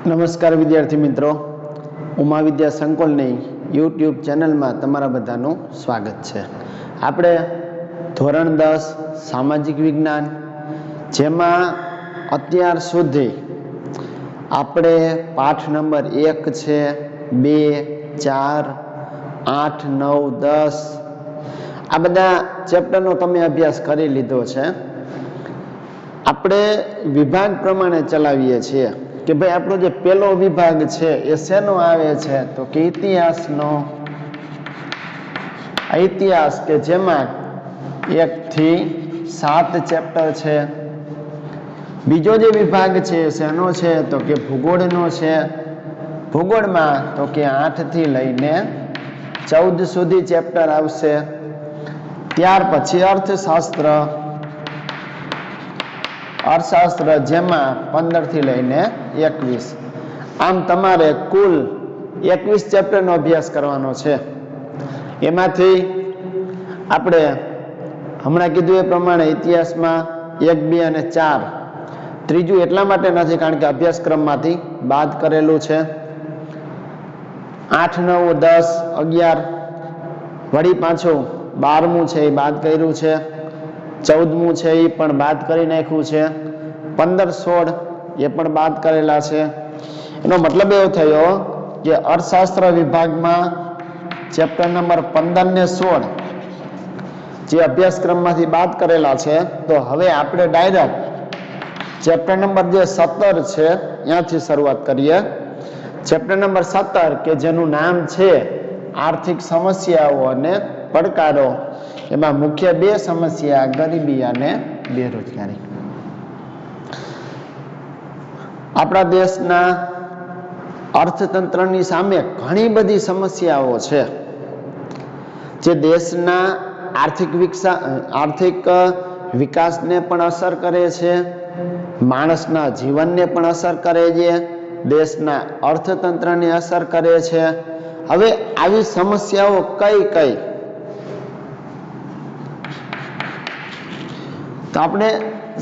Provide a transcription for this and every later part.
નમસ્કાર વિદ્યાર્થી મિત્રો, ઉમા વિદ્યા સંકુલની યુટ્યુબ ચેનલમાં તમારા બધાનું સ્વાગત છે। આપણે ધોરણ 10 સામાજિક વિજ્ઞાન, જેમાં અત્યાર સુધી આપણે પાઠ નંબર 1 છે, 2, 4, 8, 9, 10 આ બધા ચેપ્ટરનો તમે અભ્યાસ કરી લીધો છે। આપણે વિભાગ પ્રમાણે ચલાવીએ છીએ કે ભાઈ આપણો જે પહેલો વિભાગ છે એ શેનો આવે છે, તો કે ઇતિહાસનો। ઇતિહાસ કે જેમાં 1 થી 7 ચેપ્ટર છે। બીજો જે વિભાગ છે શેનો છે, તો કે ભૂગોળનો છે। ભૂગોળમાં તો કે 8 થી લઈને 14 સુધી ચેપ્ટર આવશે। ત્યાર પછી અર્થશાસ્ત્ર, જેમાં 15 થી લઈને 21। આમ તમારે કુલ 21 ચેપ્ટરનો અભ્યાસ કરવાનો છે। એમાંથી આપણે હમણાં કીધું એ પ્રમાણે ઇતિહાસમાં 1, 2 અને 4, ત્રીજું એટલા માટે નથી કારણ કે અભ્યાસક્રમમાંથી બાદ કરેલું છે। 8, 9, 10, 11 વળી પાછું 12મું છે એ બાદ કર્યું છે, 14મું છે એ પણ બાદ કરી નાખ્યું છે, 15, 16 એ પણ બાદ કરેલા છે। એનો મતલબ એવો થયો કે અર્થશાસ્ત્ર વિભાગમાં ચેપ્ટર નંબર 15 ને 16 જે અભ્યાસક્રમમાંથી બાદ કરેલા છે, તો હવે આપણે ડાયરેક્ટ ચેપ્ટર નંબર જે 17 છે ત્યાંથી શરૂઆત કરીએ। ચેપ્ટર નંબર 17 કે જેનું નામ છે આર્થિક સમસ્યાઓ અને પડકારો, એમાં મુખ્ય 2 સમસ્યા ગરીબી અને બેરોજગારી। આપણા દેશના અર્થતંત્રની સામે ઘણી બધી સમસ્યાઓ છે જે દેશના આર્થિક વિકાસને પણ અસર કરે છે, માણસના જીવનને પણ અસર કરે છે, દેશના અર્થતંત્રને અસર કરે છે। હવે આવી સમસ્યાઓ કઈ કઈ, તો આપણે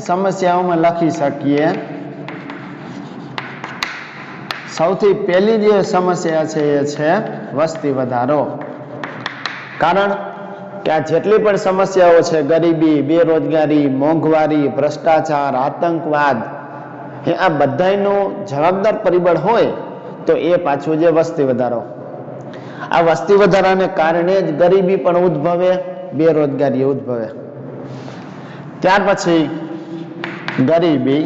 સમસ્યાઓમાં લખી શકીએ। સૌથી પહેલી જે સમસ્યા છે એ છે વસ્તી વધારો। કારણ કે આ જેટલી પણ સમસ્યાઓ છે, ગરીબી, બેરોજગારી, મોંઘવારી, ભ્રષ્ટાચાર, આતંકવાદ, આ બધાયનું જવાબદાર પરિબળ હોય તો એ પાછું જે વસ્તી વધારો। આ વસ્તી વધારાને કારણે જ ગરીબી પણ ઉદ્ભવે, બેરોજગારી ઉદ્ભવે। ત્યાર પછી ગરીબી,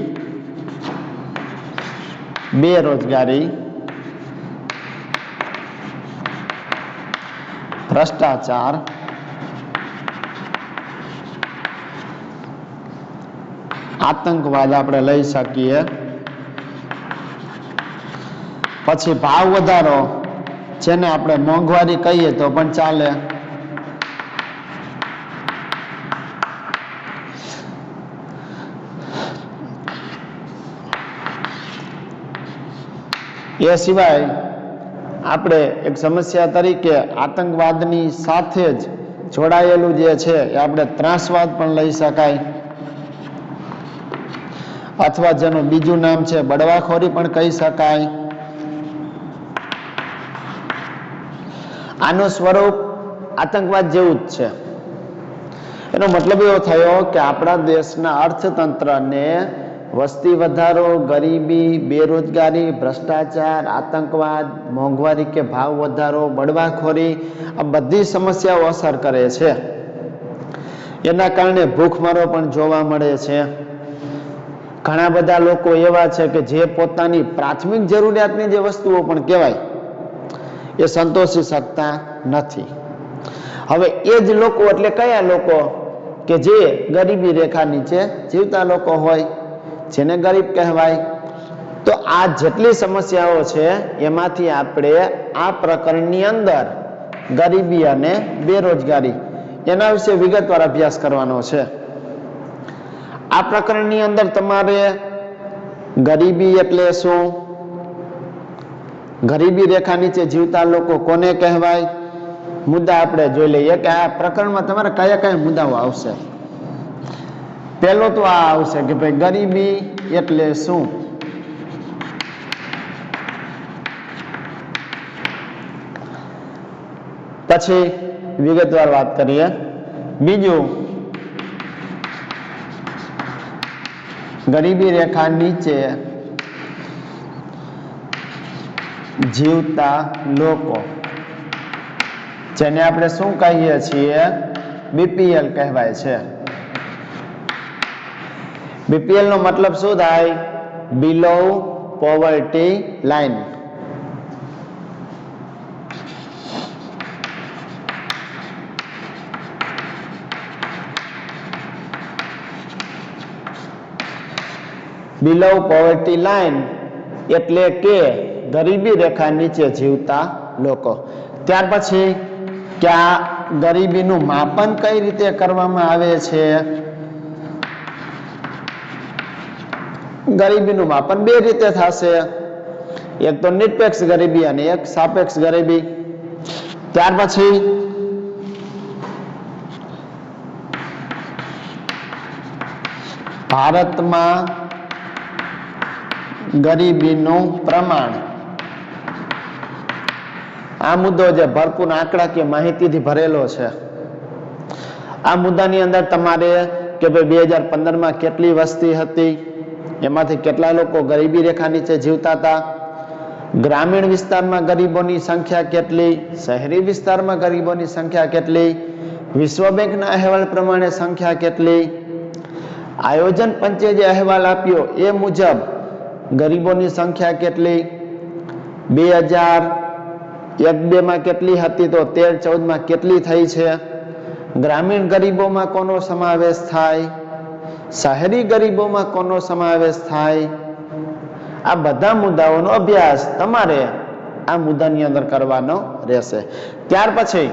બેરોજગારી, ભ્રષ્ટાચાર, આતંકવાદ આપણે લઈ શકીએ। પછી ભાવ વધારો, જેને આપણે મોંઘવારી કહીએ તો પણ ચાલે। એ સિવાય આપણે એક સમસ્યા તરીકે આતંકવાદની સાથે જ જોડાયેલું જે છે એ આપણે ત્રાસવાદ પણ લઈ શકાય, અથવા જેનું બીજું નામ છે બળવાખોરી પણ કહી શકાય। આનું સ્વરૂપ આતંકવાદ જેવું જ છે। એનો મતલબ એવો થયો કે આપણા દેશના અર્થતંત્રને વસ્તી વધારો, ગરીબી, બેરોજગારી, ભ્રષ્ટાચાર, આતંકવાદ, મોંઘવારી કે ભાવ વધારો, બળવાખોરી, આ બધી સમસ્યાઓ અસર કરે છે। એના કારણે ભૂખમરો પણ જોવા મળે છે। ઘણા બધા લોકો એવા છે કે જે પોતાની પ્રાથમિક જરૂરિયાતની જે વસ્તુઓ પણ કહેવાય એ સંતોષી શકતા નથી। હવે એ જ લોકો એટલે કયા લોકો, કે જે ગરીબી રેખા નીચે જીવતા લોકો હોય, જેને ગરીબ કહેવાય। તો આ જેટલી સમસ્યાઓ છે એમાંથી આપણે આ પ્રકરણની અંદર ગરીબી અને બેરોજગારી એના વિશે વિગતવાર અભ્યાસ કરવાનો છે। આ પ્રકરણની અંદર તમારે ગરીબી એટલે શું, ગરીબી રેખા નીચે જીવતા લોકો કોને કહેવાય, મુદ્દા આપણે જોઈ લઈએ કે આ પ્રકરણમાં તમારે કયા કયા મુદ્દાઓ આવશે। પહેલો તો આ આવશે કે ભાઈ ગરીબી એટલે શું। પછી વિગતવાર વાત કરીએ. બીજું, ગરીબી રેખા નીચે જીવતા લોકો, જેને આપણે શું કહીએ છીએ? બીપીએલ કહેવાય છે. બીપીએલ નો મતલબ શું થાય? બિલો પોવર્ટી લાઈન. બિલો પોવર્ટી લાઈન એટલે કે ગરીબી રેખા નીચે જીવતા લોકો. ત્યાર પછી કે આ ગરીબીનું માપન કઈ રીતે કરવામાં આવે છે? ગરીબીનું માપન બે રીતે થશે. એક તો નિરપેક્ષ ગરીબી અને એક સાપેક્ષ ગરીબી. ત્યાર પછી ભારતમાં ગરીબીનું પ્રમાણ, આ મુદ્દો જે ભરપૂર આંકડાકીય માહિતીથી ભરેલો છે. આ મુદ્દાની અંદર તમારે કે ભાઈ 2015માં કેટલી વસ્તી હતી, એમાંથી કેટલા લોકો ગરીબી રેખા નીચે જીવતા હતા, ગ્રામીણ વિસ્તારમાં ગરીબોની સંખ્યા કેટલી, શહેરી વિસ્તારમાં ગરીબોની સંખ્યા કેટલી, વિશ્વ બેંકના અહેવાલ પ્રમાણે સંખ્યા કેટલી, આયોજન પંચે જે અહેવાલ આપ્યો એ મુજબ ગરીબોની સંખ્યા કેટલી, 2001-2માં કેટલી હતી, તો 13-14માં કેટલી થઈ છે, ગ્રામીણ ગરીબોમાં કોનો સમાવેશ થાય, શહેરી ગરીબોમાં કોનો સમાવેશ થાય. આ બધા મુદ્દાઓનો અભ્યાસ તમારે આ મુદ્દાની અંદર કરવાનો રહેશે. ત્યાર પછી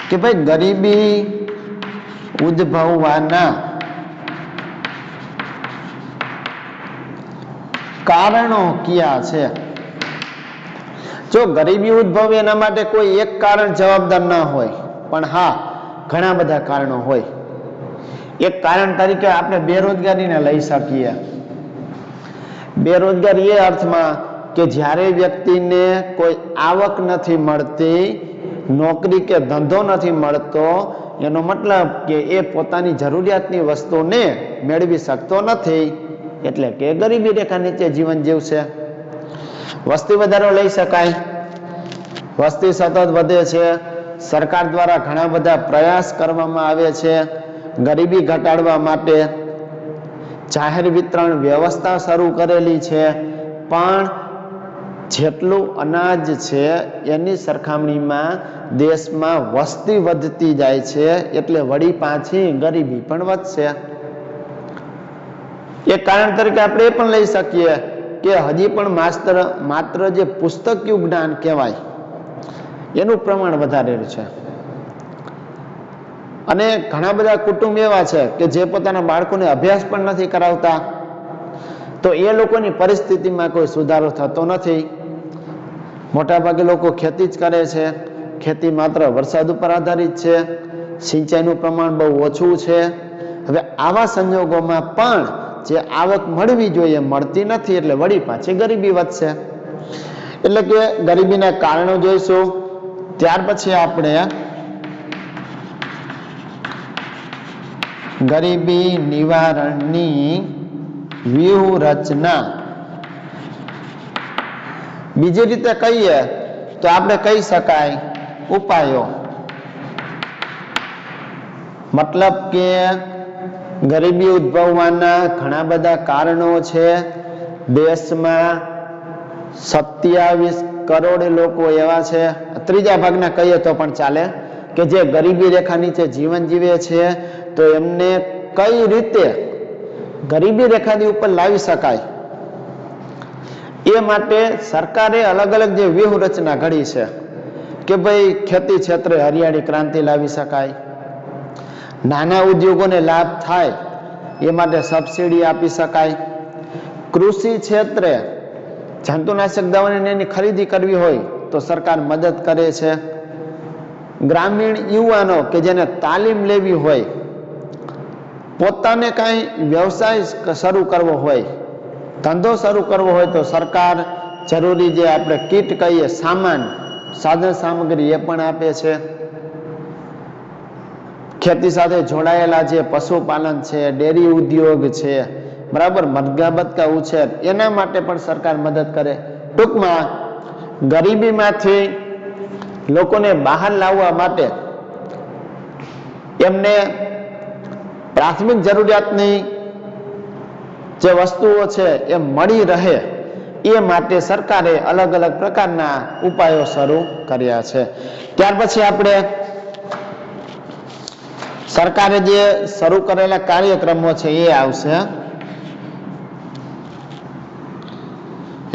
કે ભાઈ ગરીબી ઉદ્ભવવાના કારણો કયા છે? જો ગરીબી ઉદ્ભવે એના માટે કોઈ એક કારણ જવાબદાર ના હોય, પણ હા ઘણા બધા કારણો હોય. એક કારણ તરીકે આપણે બેરોજગારીને લઈ શકીએ. બેરોજગારી એ અર્થમાં કે જ્યારે વ્યક્તિને કોઈ આવક નથી મળતી, નોકરી કે ધંધો નથી મળતો, એનો મતલબ કે એ પોતાની જરૂરિયાતની વસ્તુને મેળવી શકતો નથી, એટલે કે ગરીબી રેખા નીચે જીવન જીવશે. વસ્તી વધારો લઈ શકાય. વસ્તી સતત વધે છે, સરકાર દ્વારા ઘણા બધા પ્રયાસ કરવામાં આવે છે ગરીબી ઘટાડવા માટે. જાહેર વિતરણ વ્યવસ્થા શરૂ કરેલી છે, પણ જેટલું અનાજ છે એની સરખામણીમાં દેશમાં વસ્તી વધતી જાય છે, એટલે વળી પાછી ગરીબી પણ વધશે. એક કારણ તરીકે આપણે એ પણ લઈ શકીએ કે હજી પણ માત્ર જે પુસ્તકિયું જ્ઞાન કહેવાય એનું પ્રમાણ વધારેલું છે. અને ઘણા બધા કુટુંબ એવા છે કે જે પોતાના બાળકોને અભ્યાસ પણ નથી કરાવતા, તો એ લોકોની પરિસ્થિતિમાં કોઈ સુધારો થતો નથી. મોટાભાગે લોકો ખેતી જ કરે છે, ખેતી માત્ર વરસાદ ઉપર આધારિત છે, સિંચાઈનું પ્રમાણ બહુ ઓછું છે. હવે આવા સંજોગોમાં પણ જે આવક મળવી જોઈએ મળતી નથી, એટલે વળી પાછી ગરીબી વધશે. એટલે કે ગરીબીના કારણો જોઈશું. ત્યાર પછી આપણે ગરીબી નિવારણની વ્યૂહરચના, બીજી રીતે કહીએ તો આપણે કહી શકાય ઉપાયો. મતલબ કે ગરીબી ઉદ્ભવવાના ઘણા બધા કારણો છે. દેશમાં 27 કરોડ લોકો એવા છે, ત્રીજા ભાગના કહીએ તો પણ ચાલે, કે જે ગરીબી રેખા નીચે જીવન જીવે છે. તો એમને કઈ રીતે ગરીબી રેખાની ઉપર લાવી શકાય, એ માટે સરકારે અલગ અલગ જે વ્યૂહરચના ઘડી છે કે ભાઈ ખેતી ક્ષેત્રે હરિયાળી ક્રાંતિ લાવી શકાય, નાના ઉદ્યોગોને લાભ થાય એ માટે સબસિડી આપી શકાય, કૃષિ ક્ષેત્રે જંતુનાશક દવાની એની ખરીદી કરવી હોય તો સરકાર મદદ કરે છે, ગ્રામીણ યુવાનો કે જેને તાલીમ લેવી હોય, પોતાને કાંઈ વ્યવસાય શરૂ કરવો હોય, ધંધો શરૂ કરવો હોય, તો સરકાર જરૂરી જે આપણે કીટ કહીએ સામાન સાધન સામગ્રી એ પણ આપે છે. ખેતી સાથે જોડાયેલા જે પશુપાલન છે, ડેરી ઉદ્યોગ છે, બરાબર, મરઘા બતકા ઉછેર, એના માટે પણ સરકાર મદદ કરે. ટૂંકમાં ગરીબીમાંથી લોકોને બહાર લાવવા માટે એમને પ્રાથમિક જરૂરિયાતની જે વસ્તુઓ છે એ મળી રહે એ માટે સરકારે અલગ અલગ પ્રકારના ઉપાયો શરૂ કર્યા છે. ત્યાર પછી આપણે સરકારે જે શરૂ કરેલા કાર્યક્રમો છે એ આવશે.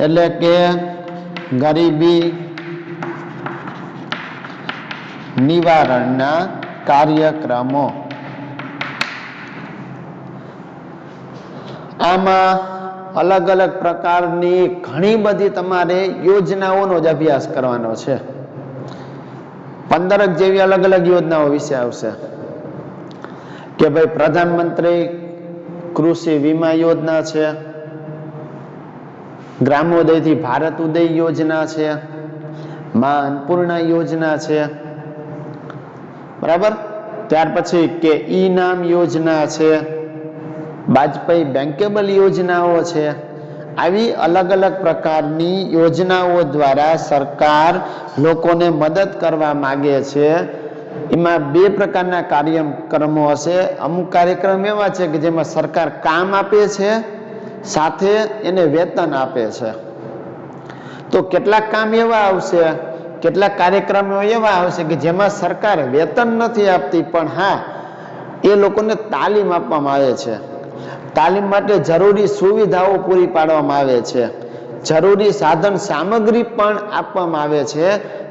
એટલે કે ગરીબી નિવારણના કાર્યક્રમો. આમાં અલગ અલગ પ્રકારની ઘણી બધી તમારે યોજનાઓનો જ અભ્યાસ કરવાનો છે. 15 જેવી અલગ અલગ યોજનાઓ વિશે આવશે કે ભાઈ પ્રધાનમંત્રી કૃષિ વીમા યોજના છે, ગ્રામોદયથી ભારત ઉદય યોજના છે, મા અન્નપૂર્ણા યોજના છે, બરાબર. ત્યાર પછી કે ઈ નામ યોજના છે, વાજપેયી બેંકેબલ યોજનાઓ છે. આવી અલગ અલગ પ્રકારની યોજનાઓ દ્વારા સરકાર લોકોને મદદ કરવા માંગે છે. એમાં 2 પ્રકારના કાર્યક્રમો હશે. અમુક કાર્યક્રમ એવા છે કે જેમાં સરકાર કામ આપે છે, સાથે એને વેતન આપે છે. તો કેટલાક કામ એવા આવશે, કેટલાક કાર્યક્રમો એવા આવશે કે જેમાં સરકાર વેતન નથી આપતી, પણ હા, એ લોકોને તાલીમ આપવામાં આવે છે. તાલીમ માટે જરૂરી સુવિધાઓ પૂરી પાડવામાં આવે છે, જરૂરી સાધન સામગ્રી પણ આપવામાં આવે છે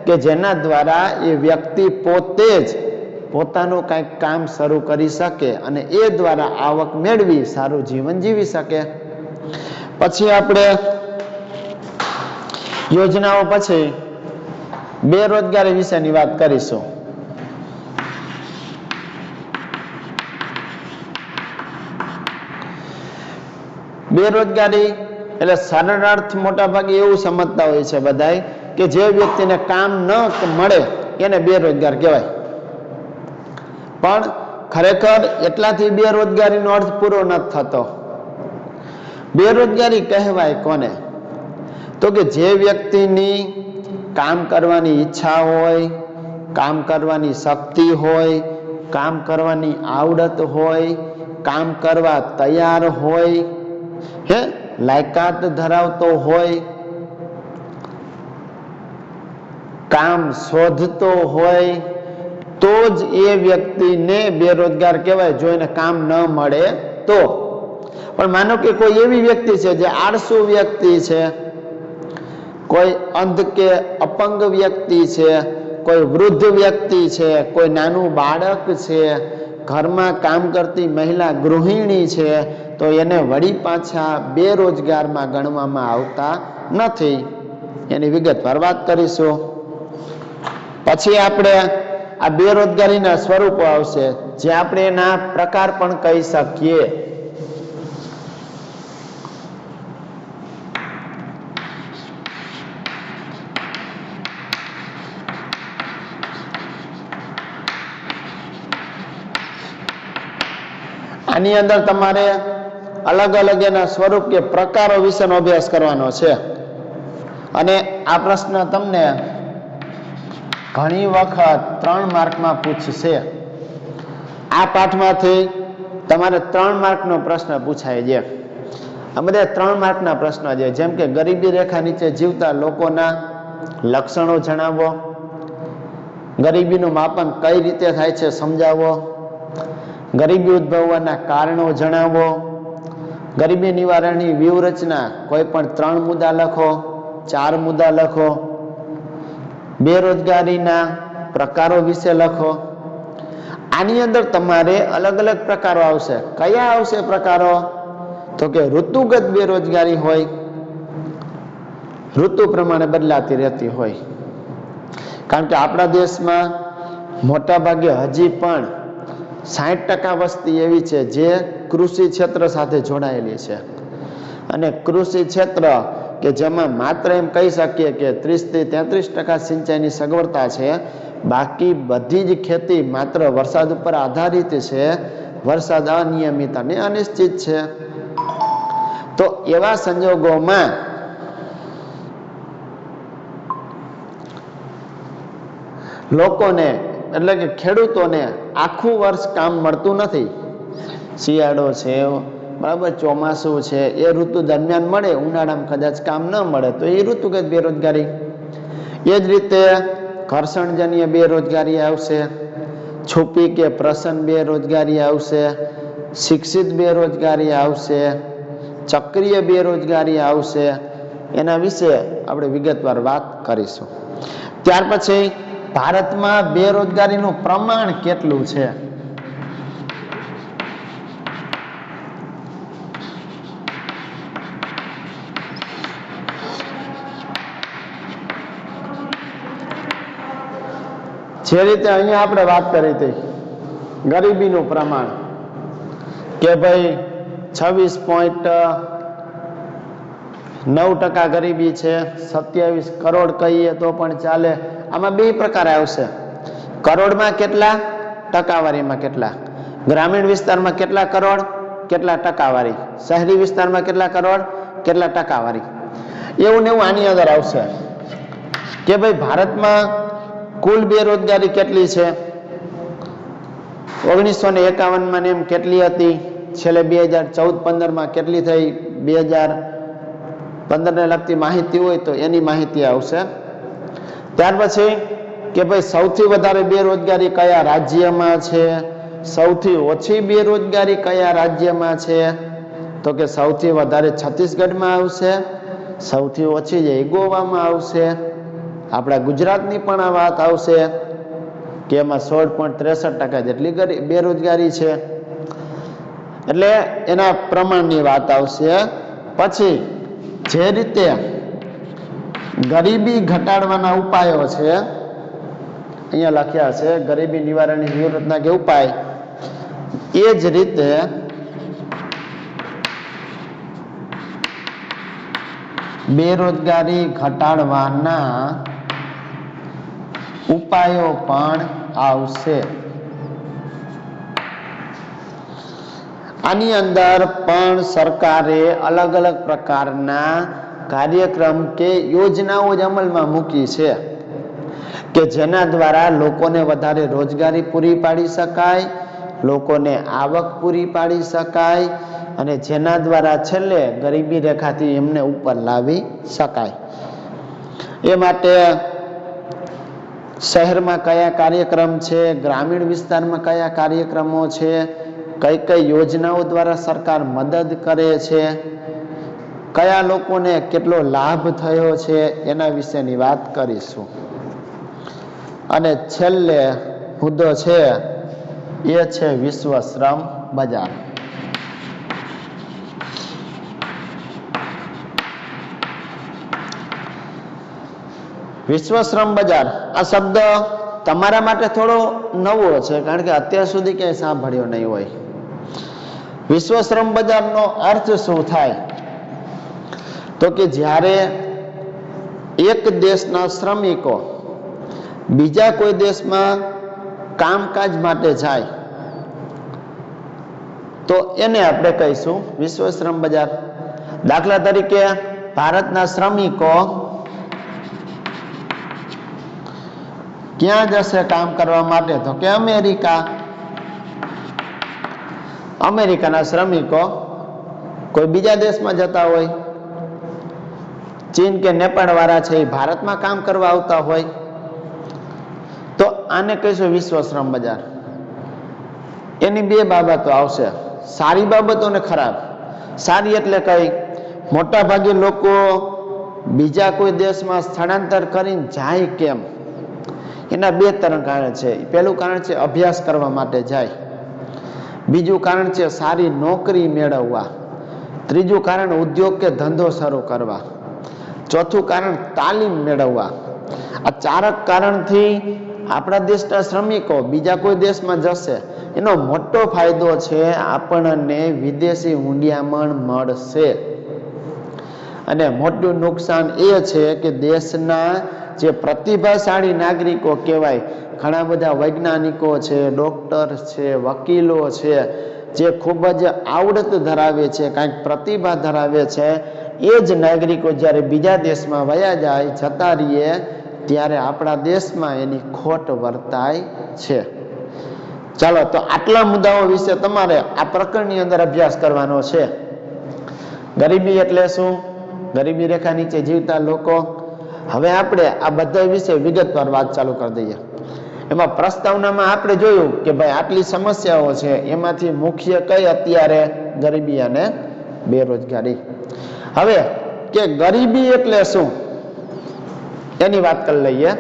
કે જેના દ્વારા એ વ્યક્તિ પોતે જ પોતાનું કંઈક કામ શરૂ કરી શકે અને એ દ્વારા આવક મેળવી સારું જીવન જીવી શકે. પછી આપણે યોજનાઓ પછી બેરોજગારી વિશેની વાત કરીશું. બેરોજગારી એટલે સરળ અર્થ મોટા ભાગે એવું સમજતા હોય છે બધાય કે જે વ્યક્તિને કામ ન મળે એને બેરોજગાર કહેવાય. પણ ખરેખર એટલાથી બેરોજગારીનો અર્થ પૂરો નથી થતો. બેરોજગારી કહેવાય કોને? તો કે જે વ્યક્તિની કામ કરવાની ઈચ્છા હોય, કામ કરવાની શક્તિ હોય, કામ કરવાની આવડત હોય, કામ કરવા તૈયાર હોય, લાયકાત ધરાવતો હોય, કામ શોધતો હોય, તો જ એ વ્યક્તિને બેરોજગાર કહેવાય, જો એને કામ ન મળે તો. પણ માનો કે કોઈ એવી વ્યક્તિ છે જે આળસુ વ્યક્તિ છે, કોઈ અંધ કે અપંગ વ્યક્તિ છે, કોઈ વૃદ્ધ વ્યક્તિ છે, કોઈ નાનું બાળક છે, ઘરમાં કામ કરતી મહિલા ગૃહિણી છે, તો એને વળી પાછા બેરોજગારમાં ગણવામાં આવતા નથી. એની વિગતવાર વાત કરીશું. પછી આપણે આ બેરોજગારીના સ્વરૂપો આવશે, જે આપણે એના પ્રકાર પણ કહી શકીએ. આની અંદર તમારે અલગ અલગ એના સ્વરૂપ કે પ્રકારો વિશેનો અભ્યાસ કરવાનો છે. અને આ પ્રશ્ન તમને ઘણી વખત 3 માર્કમાં પૂછશે. આ પાઠમાંથી તમારે 3 માર્કનો પ્રશ્ન પૂછાય છે. આ બધા 3 માર્કના પ્રશ્ન છે. જેમ કે ગરીબી રેખા નીચે જીવતા લોકોના લક્ષણો જણાવો, ગરીબીનું માપન કઈ રીતે થાય છે સમજાવો, ગરીબી ઉદ્ભવવાના કારણો જણાવો, ગરીબી નિવારણની વ્યૂહરચના કોઈ પણ 3 મુદ્દા લખો, 4 મુદ્દા લખો, બેરોજગારીના પ્રકારો વિશે લખો. આની અંદર તમારે અલગ અલગ પ્રકારો આવશે. કયા આવશે પ્રકારો? તો કે ઋતુગત બેરોજગારી હોય, ઋતુ પ્રમાણે બદલાતી રહેતી હોય. કારણ કે આપણા દેશમાં મોટા ભાગે હજી પણ 60% વસ્તી એવી છે જે કૃષિ ક્ષેત્ર સાથે જોડાયેલી છે, અને કૃષિ ક્ષેત્ર કે જેમાં માત્ર એમ કહી શકીએ કે 30 થી 33% સિંચાઈની સગવડતા છે, બાકી બધી જ ખેતી માત્ર વરસાદ ઉપર આધારિત છે, વરસાદ અનિયમિત અને અનિશ્ચિત છે. તો એવા સંજોગોમાં લોકોને એટલે કે ખેડૂતોને આખું વર્ષ કામ મળતું નથી. શિયાળો છે, બરાબર, ચોમાસું છે, એ ઋતુ દરમિયાન મળે, ઉનાળામાં કદાચ કામ ન મળે તો એ ઋતુગત બેરોજગારી. એ જ રીતે ઘર્ષણજન્ય બેરોજગારી આવશે, છુપી કે પ્રસન્ન બેરોજગારી આવશે, શિક્ષિત બેરોજગારી આવશે, ચક્રીય બેરોજગારી આવશે. એના વિશે આપણે વિગતવાર વાત કરીશું. ત્યાર પછી ભારતમાં બેરોજગારીનું પ્રમાણ કેટલું છે? જે રીતે અહીંયા આપણે વાત કરી હતી ગરીબીનું પ્રમાણ કે ભાઈ 26.9% ગરીબી છે, 27 કરોડ કહીએ તો પણ ચાલે. આમાં બે પ્રકાર આવશે. કરોડમાં કેટલા, ટકાવારીમાં કેટલા. ગ્રામીણ વિસ્તારમાં કેટલા કરોડ, કેટલા ટકાવારી. શહેરી વિસ્તારમાં કેટલા કરોડ, કેટલા ટકાવારી. એવું ને એવું આની અંદર આવશે કે ભાઈ ભારતમાં કુલ બેરોજગારી કેટલી છે. 1951માં એમ કેટલી હતી, છેલ્લે 2014-15માં કેટલી થઈ, 2015 ને લગતી માહિતી હોય તો એની માહિતી આવશે. ત્યાર પછી કે ભાઈ સૌથી વધારે બેરોજગારી કયા રાજ્યમાં છે, સૌથી ઓછી બેરોજગારી કયા રાજ્યમાં છે, તો કે સૌથી વધારે છત્તીસગઢમાં આવશે, સૌથી ઓછી જે ગોવામાં આવશે. આપણા ગુજરાતની પણ આ વાત આવશે કે એમાં 16.63% જેટલી બેરોજગારી છે. એટલે એના પ્રમાણની વાત આવશે. પછી જે રીતે ગરીબી ઘટાડવાના ઉપાયો છે અહીંયા લખ્યા છે, ગરીબી નિવારણની વ્યૂહરચના કે ઉપાય, એ જ રીતે બેરોજગારી ઘટાડવાના ઉપાયો પણ આવશે. આની અંદર પણ સરકારે અલગ અલગ પ્રકારના કાર્યક્રમ કે યોજનાઓ જ અમલમાં મૂકી છે કે જેના દ્વારા લોકોને વધારે રોજગારી પૂરી પાડી શકાય, લોકોને આવક પૂરી પાડી શકાય અને જેના દ્વારા છેલ્લે ગરીબી રેખાથી એમને ઉપર લાવી શકાય. એ માટે શહેરમાં કયા કાર્યક્રમ છે, ગ્રામીણ વિસ્તારમાં કયા કાર્યક્રમો છે, કઈ કઈ યોજનાઓ દ્વારા સરકાર મદદ કરે છે, કયા લોકોને કેટલો લાભ થયો છે, એના વિશેની વાત કરીશું. અને છેલ્લે મુદ્દો છે એ છે વિશ્વ શ્રમ બજાર. વિશ્વ શ્રમ બજાર આ શબ્દ તમારા માટે થોડો નવો છે, કારણ કે અત્યાર સુધી ક્યાંય સાંભળ્યો નહીં હોય. વિશ્વ શ્રમ બજારનો અર્થ શું થાય? તો કે જ્યારે એક દેશના શ્રમિકો બીજા કોઈ દેશમાં કામકાજ માટે જાય તો એને આપણે કહીશું વિશ્વ શ્રમ બજાર. દાખલા તરીકે ભારતના શ્રમિકો ક્યાં જશે કામ કરવા માટે? તો કે અમેરિકા. અમેરિકાના શ્રમિકો કોઈ બીજા દેશમાં જતા હોય, ચીન કે નેપાળ વાળા છે એ ભારતમાં કામ કરવા આવતા હોય તો આને કહીશું વિશ્વ શ્રમ બજાર. એની બે બાબતો આવશે, સારી બાબતો ને ખરાબ. સારી એટલે કઈ? મોટા ભાગે લોકો બીજા કોઈ દેશમાં સ્થળાંતર કરીને જાય કેમ? એના બે ત્રણ કારણ છે. પહેલું કારણ છે અભ્યાસ કરવા માટે જાય, બીજું કારણ છે સારી નોકરી મેળવવા, ત્રીજું કારણ ઉદ્યોગ કે ધંધો શરૂ કરવા, ચોથું કારણ તાલીમ મેળવવા. આ ચારક કારણથી આપણા દેશના શ્રમિકો બીજા કોઈ દેશમાં જશે. એનો મોટો ફાયદો છે આપણને વિદેશી હુંડિયામણ મળશે. અને મોટું નુકસાન એ છે કે દેશના જે પ્રતિભાશાળી નાગરિકો કહેવાય, ઘણા બધા વૈજ્ઞાનિકો છે, ડોક્ટર છે, વકીલો છે, જે ખૂબ જ આવડત ધરાવે છે, કાંઈક પ્રતિભા ધરાવે છે, એ જ નાગરિકો જ્યારે બીજા દેશમાં વયા જાય, જતા રહીએ, ત્યારે આપણા દેશમાં એની ખોટ વર્તાય છે. ચાલો, તો આટલા મુદ્દાઓ વિશે તમારે આ પ્રકરણની અંદર અભ્યાસ કરવાનો છે. ગરીબી એટલે શું? ગરીબી રેખા નીચે જીવતા લોકો. હવે આપણે આ બધા વિશે વિગતવાર વાત ચાલુ કરી દઈએ. એમાં પ્રસ્તાવનામાં આપણે જોયું કે ભાઈ આટલી સમસ્યાઓ છે, એમાંથી મુખ્ય કઈ અત્યારે? ગરીબી અને બેરોજગારી. હવે કે ગરીબી એટલે શું એની વાત કરી લઈએ.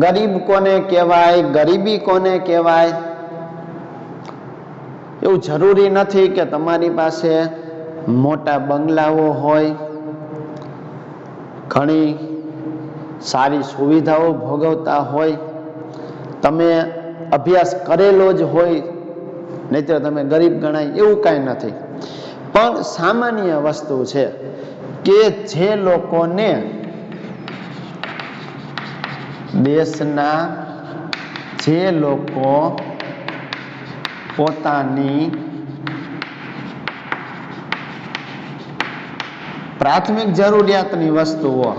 ગરીબ કોને કહેવાય? ગરીબી કોને કહેવાય? એવું જરૂરી નથી કે તમારી પાસે મોટા બંગલાઓ હોય, ઘણી સારી સુવિધાઓ ભોગવતા હોય, તમે અભ્યાસ કરેલો જ હોય, નહીંતર તમે ગરીબ ગણાય, એવું કાંઈ નથી. પણ સામાન્ય વસ્તુ છે કે જે લોકોને દેશના જે લોકો પોતાની પ્રાથમિક જરૂરિયાતની વસ્તુઓ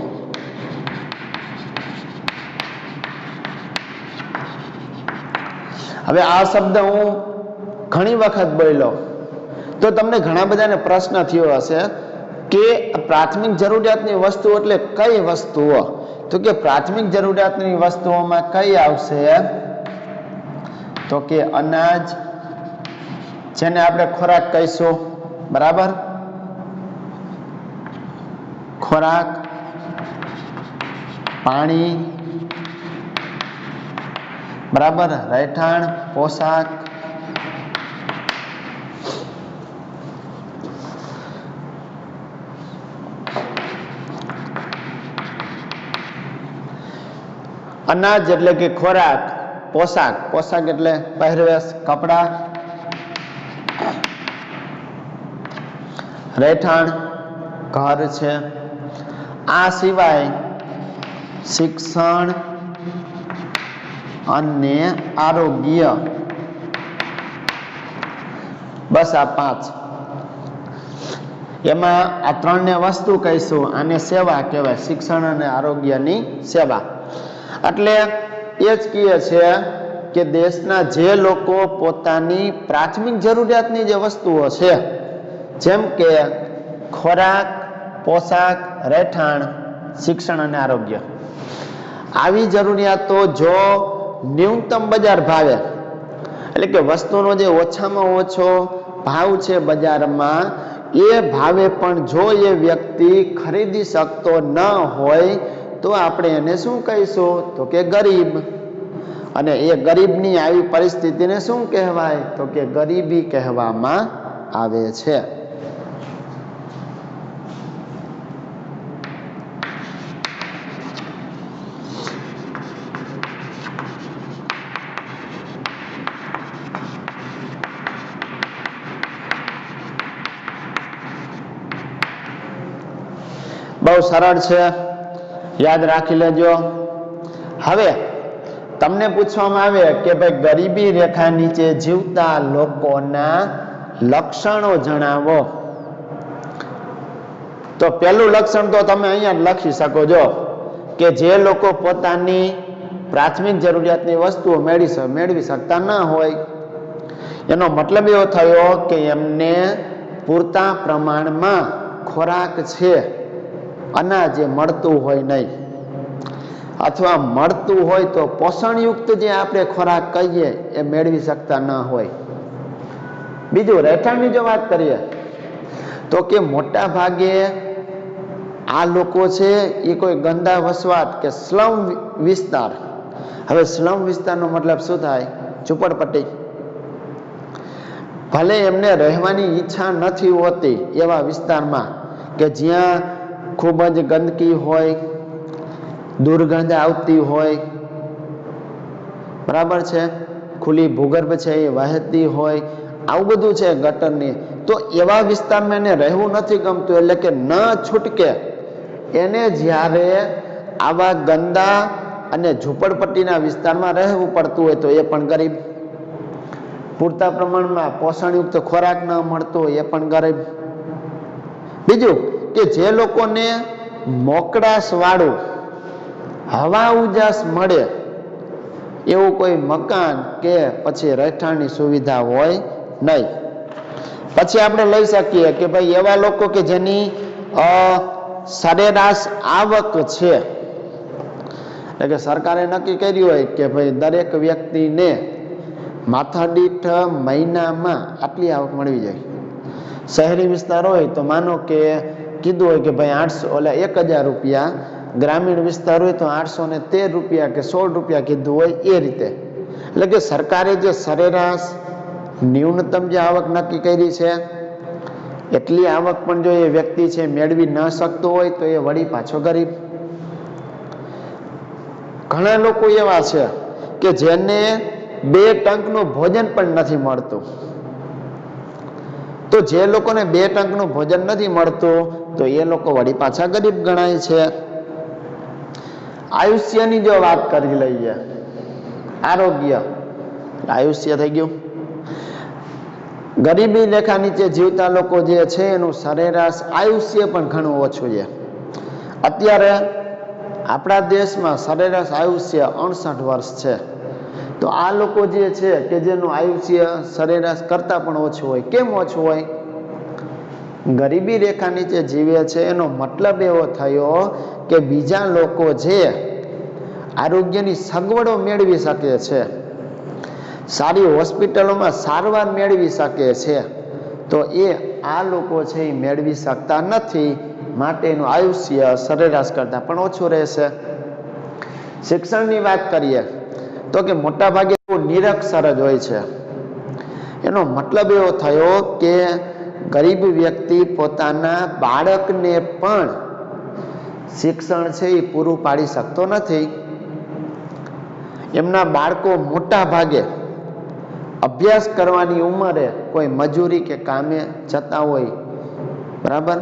હવે આ શબ્દ હું ઘણી વખત બોલ્યો તો તમને ઘણા બધાને પ્રશ્ન થયો હશે કે પ્રાથમિક જરૂરિયાતની વસ્તુ એટલે કઈ વસ્તુઓ? તો કે પ્રાથમિક જરૂરિયાતની વસ્તુઓમાં કઈ આવશે? તો કે અનાજ, જેને આપણે ખોરાક કહીશું, બરાબર? ખોરાક, પાણી, બરાબર, રહેઠાણ, પોશાક, અનાજ એટલે કે ખોરાક, પોશાક, પોશાક એટલે પહેરવેશ, કપડા, રહેઠાણ, ઘર છે. આ સિવાય શિક્ષણ અને આરોગ્ય, બસ આ 5. એમાં આ 3 ને વસ્તુ કહીશું, આને સેવા કહેવાય, શિક્ષણ અને આરોગ્યની સેવા. એટલે એ જ કહે છે કે દેશના જે લોકો પોતાની પ્રાથમિક જરૂરિયાતની જે વસ્તુઓ છે, જેમ કે ખોરાક, પોશાક, રહેઠાણ, શિક્ષણ અને આરોગ્ય, આવી જરૂરિયાતો જો ન્યૂનતમ બજાર ભાવે, એટલે કે વસ્તુનો જે ઓછામાં ઓછો ભાવ છે બજારમાં, એ ભાવે પણ જો એ વ્યક્તિ ખરીદી શકતો ન હોય તો આપણે એને શું કહીશું? તો કે ગરીબ. અને એ ગરીબની આવી પરિસ્થિતિને શું કહેવાય? તો કે ગરીબી કહેવામાં આવે છે. બહુ સરળ છે, યાદ રાખી લેજો. હવે તમને પૂછવામાં આવે કે ભાઈ ગરીબી રેખા નીચે જીવતા લોકોના લક્ષણો જણાવો, તો પહેલું લક્ષણ તો તમે અહીંયા લખી શકો છો કે જે લોકો પોતાની પ્રાથમિક જરૂરિયાતની વસ્તુઓ મેળવી શકતા ન હોય. એનો મતલબ એવો થયો કે એમને પૂરતા પ્રમાણમાં ખોરાક છે, અનાજ એ મળતું હોય નહીં, અથવા મળતું હોય તો પોષણયુક્ત જે આપણે ખોરાક કહીએ એ મેળવી શકતા ન હોય. બીજું, રહેઠાણની જો વાત કરીએ તો કે મોટા ભાગે આ લોકો છે એ કોઈ ગંદા વસવાટ કે સ્લમ વિસ્તાર. હવે સ્લમ વિસ્તારનો મતલબ શું થાય? ઝૂંપડપટ્ટી. ભલે એમને રહેવાની ઈચ્છા નથી હોતી એવા વિસ્તારમાં કે જ્યાં ખૂબ જ ગંદકી હોય, દુર્ગંધ આવતી હોય, બરાબર છે, ખુલ્લી ભૂગર્ભ છે એ વહેતી હોય, આવું બધું છે ગટરની, તો એવા વિસ્તારમાં એને રહેવું નથી ગમતું, એટલે કે ન છૂટકે એને જ્યારે આવા ગંદા અને ઝૂંપડપટ્ટીના વિસ્તારમાં રહેવું પડતું હોય તો એ પણ ગરીબ, પૂરતા પ્રમાણમાં પોષણયુક્ત ખોરાક ન મળતો હોય એ પણ ગરીબ. બીજું કે જે લોકોને મોકળાશ વાળું હવા ઉજાસ મળે એવું કોઈ મકાન કે પછી રહેઠાણની સુવિધા હોય નહીં. પછી આપણે લઈ શકીએ કે ભાઈ એવા લોકો કે જેની સરેરાશ આવક છે, એટલે કે સરકારે નક્કી કર્યું હોય કે ભાઈ દરેક વ્યક્તિને માથાદીઠ મહિનામાં આટલી આવક મળવી જોઈએ. શહેરી વિસ્તાર હોય તો માનો કે કીધું હોય કે ભાઈ 1000 રૂપિયા, ગ્રામીણ વિસ્તાર હોય તો 813 રૂપિયા કે 16 રૂપિયા કીધું હોય એ રીતે. એટલે કે સરકારે જે સરેરાશ ન્યૂનતમ જે આવક નક્કી કરી છે એટલી આવક પણ જો એ વ્યક્તિ છે મેળવી ન શકતો હોય તો એ વળી પાછો ગરીબ. ઘણા લોકો એવા છે કે જેને 2 ટંકનું ભોજન પણ નથી મળતું. તો જે લોકોને 2 ટંકનું ભોજન નથી મળતું તો એ લોકો વળી પાછા ગરીબ ગણાય છે. આયુષ્યની જો વાત કરી લઈએ, આરોગ્ય, આયુષ્ય થઈ ગયું. ગરીબી રેખા નીચે જીવતા લોકો જે છે એનું સરેરાશ આયુષ્ય પણ ઘણું ઓછું છે. અત્યારે આપણા દેશમાં સરેરાશ આયુષ્ય 68 વર્ષ છે. તો આ લોકો જે છે કે જેનું આયુષ્ય સરેરાશ કરતાં પણ ઓછું હોય. કેમ ઓછું હોય? ગરીબી રેખા નીચે જીવે છે એનો મતલબ એવો થયો કે બીજા લોકો જે આરોગ્યની સગવડો મેળવી શકે છે, સારી હોસ્પિટલોમાં સારવાર મેળવી શકે છે, તો એ આ લોકો છે એ મેળવી શકતા નથી, માટે એનું આયુષ્ય સરેરાશ કરતાં પણ ઓછું રહેશે. શિક્ષણની વાત કરીએ તો કે મોટા ભાગે નિરક્ષર જ હોય છે. એનો મતલબ એવો થયો કે ગરીબ વ્યક્તિ પોતાના બાળકને પણ શિક્ષણ છે એ પૂરું પાડી શકતો નથી. એમના બાળકો મોટા ભાગે અભ્યાસ કરવાની ઉંમરે કોઈ મજૂરી કે કામે જતા હોય, બરાબર.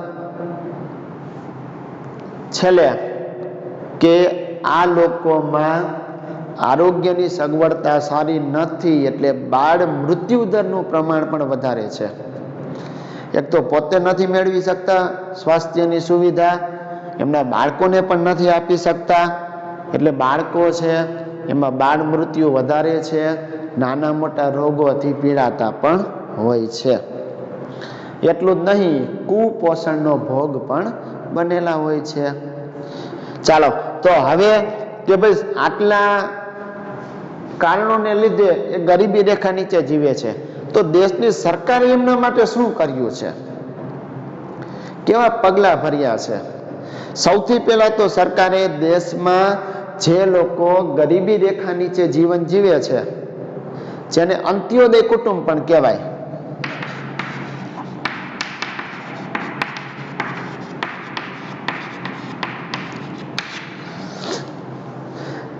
છેલ્લે કે આ લોકોમાં આરોગ્યની સગવડતા સારી નથી, એટલે બાળ મૃત્યુ દરનું પ્રમાણ પણ વધારે છે. એક તો પોતે નથી મેળવી શકતા સ્વાસ્થ્યની સુવિધા, એમના બાળકોને પણ નથી આપી શકતા, એટલે બાળકો છે એમાં બાળ મૃત્યુ વધારે છે, નાના મોટા રોગોથી પીડાતા પણ હોય છે. એટલું જ નહીં, કુપોષણનો ભોગ પણ બનેલા હોય છે. ચાલો, તો હવે કે ભાઈ આટલા કારણોને લીધે એ ગરીબી રેખા નીચે જીવે છે, તો દેશની સરકારે એમના માટે શું કર્યું છે, કેવા પગલાં ભર્યા છે? સૌથી પહેલા તો સરકારે દેશમાં જે લોકો ગરીબી રેખા નીચે જીવન જીવે છે, જેને અંત્યોદય કુટુંબ પણ કહેવાય,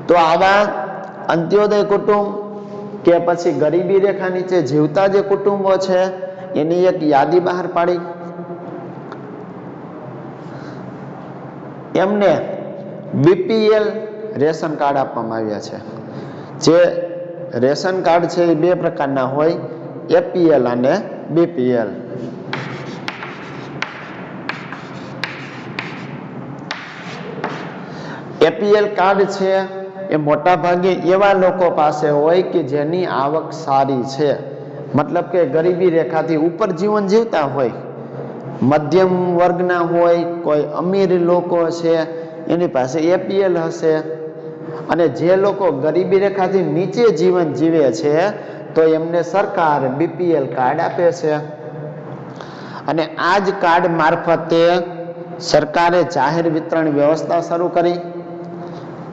તો આવા અંત્યોદય કુટુંબ કે પછી ગરીબી રેખા નીચે જીવતા જે કુટુંબો છે એની એક યાદી બહાર પાડી. એમને બીપીએલ રેશન કાર્ડ આપવામાં આવ્યા છે. જે રેશન કાર્ડ છે એ 2 પ્રકારના હોય, એપીએલ અને બીપીએલ. એપીએલ કાર્ડ છે એ મોટા ભાગે એવા લોકો પાસે હોય કે જેની આવક સારી છે, મતલબ કે ગરીબી રેખાથી ઉપર જીવન જીવતા હોય, મધ્યમ વર્ગના હોય, કોઈ અમીર લોકો છે એની પાસે એપીએલ હશે, અને જે લોકો ગરીબી રેખાથી નીચે જીવન જીવે છે તો એમને સરકાર બીપીએલ કાર્ડ આપે છે. અને આ જ કાર્ડ મારફતે સરકારે જાહેર વિતરણ વ્યવસ્થા શરૂ કરી.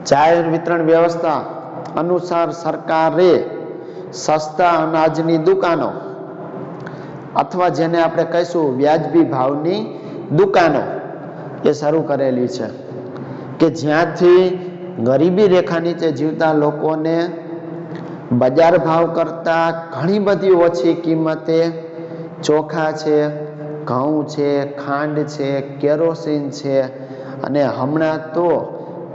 જાહેર વિતરણ વ્યવસ્થા અનુસાર સરકારે સસ્તા અનાજની દુકાનો અથવા જેને આપણે કહીશું વ્યાજબી ભાવની દુકાનો એ શરૂ કરેલી છે કે જ્યાંથી ગરીબી રેખા નીચે જીવતા લોકોને બજાર ભાવ કરતા ઘણી બધી ઓછી કિંમતે ચોખા છે, ઘઉં છે, ખાંડ છે, કેરોસીન છે, અને હમણાં તો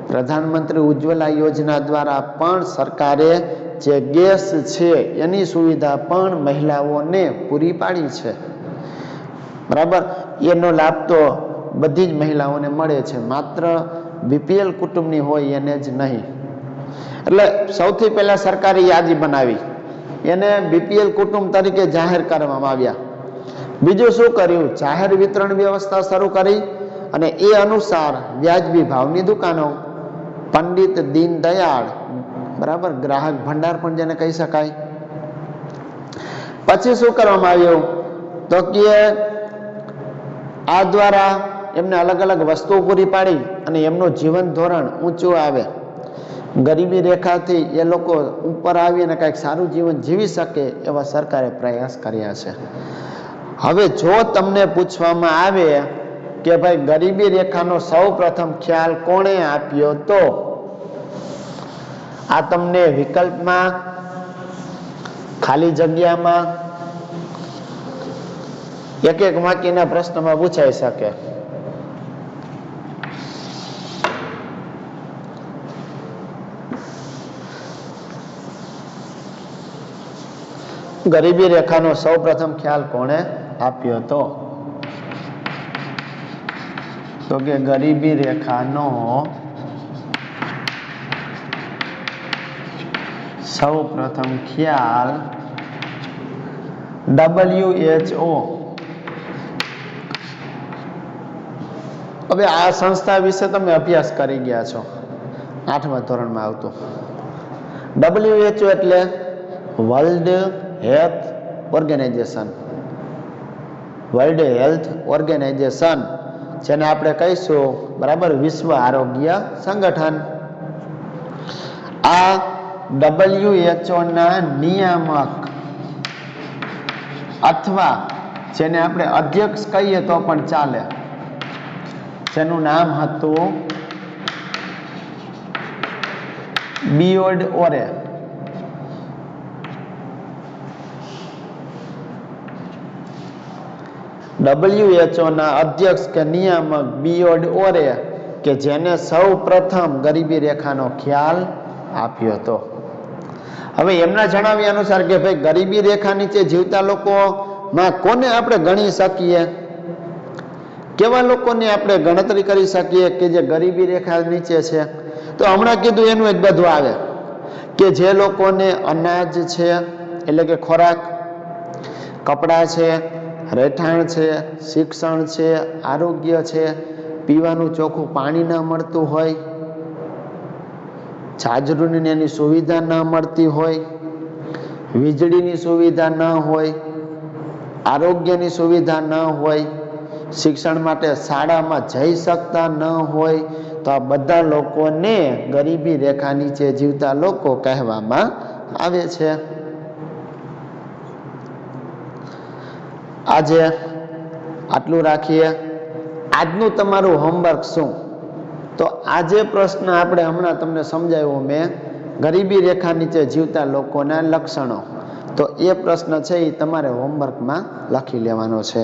પ્રધાનમંત્રી ઉજ્જવલા યોજના દ્વારા પણ સરકારે જે ગેસ છે એની સુવિધા પણ મહિલાઓને પૂરી પાડી છે, બરાબર. એનો લાભ તો બધી જ મહિલાઓને મળે છે, માત્ર બીપીએલ કુટુંબની હોય એને જ નહીં. એટલે સૌથી પહેલા સરકારે યાદી બનાવી, એને બીપીએલ કુટુંબ તરીકે જાહેર કરવામાં આવ્યા. બીજું શું કર્યું? જાહેર વિતરણ વ્યવસ્થા શરૂ કરી અને એ અનુસાર વ્યાજબી ભાવની દુકાનો, પંડિત દીનદયાળ, બરાબર, ગ્રાહક ભંડાર પણ જેને કહી શકાય. પછી શું કરવામાં આવ્યું તો કે આ દ્વારા એમને અલગ અલગ વસ્તુઓ પૂરી પાડી અને એમનું જીવન ધોરણ ઊંચું આવે, ગરીબી રેખાથી એ લોકો ઉપર આવી અને કંઈક સારું જીવન જીવી શકે એવા સરકારે પ્રયાસ કર્યા છે. હવે જો તમને પૂછવામાં આવે કે ભાઈ ગરીબી રેખાનો સૌ પ્રથમ ખ્યાલ કોણે આપ્યો, તો આ તમને વિકલ્પમાં, ખાલી જગ્યામાં, એક એક વાક્યના પ્રશ્નમાં પૂછાઈ શકે. ગરીબી રેખાનો સૌ પ્રથમ ખ્યાલ કોણે આપ્યો હતો? તો કે ગરીબી રેખાનો સૌ પ્રથમ ખ્યાલ WHO. હવે આ સંસ્થા વિશે તમે અભ્યાસ કરી ગયા છો, 8મા ધોરણમાં આવતું. WHO એટલે world health organization. World health organization, જેને આપણે કહીશું, બરાબર, વિશ્વ આરોગ્ય સંગઠન. આ WHO ના નિયામક અથવા જેને આપણે અધ્યક્ષ કહીએ તો પણ ચાલે, જેનું નામ હતું બિયોર્ડ ઓરે. WHO ના અધ્યક્ષ કે નિયામક બિયોર્ડ ઓરે, કે જેને સૌ પ્રથમ ગરીબી રેખાનો ખ્યાલ આપ્યો હતો. હવે એમના જણાવ્યા અનુસાર કે ભાઈ ગરીબી રેખા નીચે જીવતા લોકોમાં કોને આપણે ગણી શકીએ, કેવા લોકોને આપણે ગણતરી કરી શકીએ કે જે ગરીબી રેખા નીચે છે? તો હમણાં કીધું એનું જ બધું આવે કે જે લોકોને અનાજ છે એટલે કે ખોરાક, કપડાં છે, રહેઠાણ છે, શિક્ષણ છે, આરોગ્ય છે, પીવાનું ચોખ્ખું પાણી ન મળતું હોય, જાજરૂની એની સુવિધા ન મળતી હોય, વીજળીની સુવિધા ન હોય, આરોગ્યની સુવિધા ન હોય, શિક્ષણ માટે શાળામાં જઈ શકતા ન હોય, તો આ બધા લોકોને ગરીબી રેખા નીચે જીવતા લોકો કહેવામાં આવે છે. આજે આટલું રાખીએ. આજનું તમારું હોમવર્ક શું? તો આજે પ્રશ્ન આપણે હમણાં તમને સમજાવ્યો મેં, ગરીબી રેખા નીચે જીવતા લોકોના લક્ષણો. તો એ પ્રશ્ન છે એ તમારે હોમવર્કમાં લખી લેવાનો છે.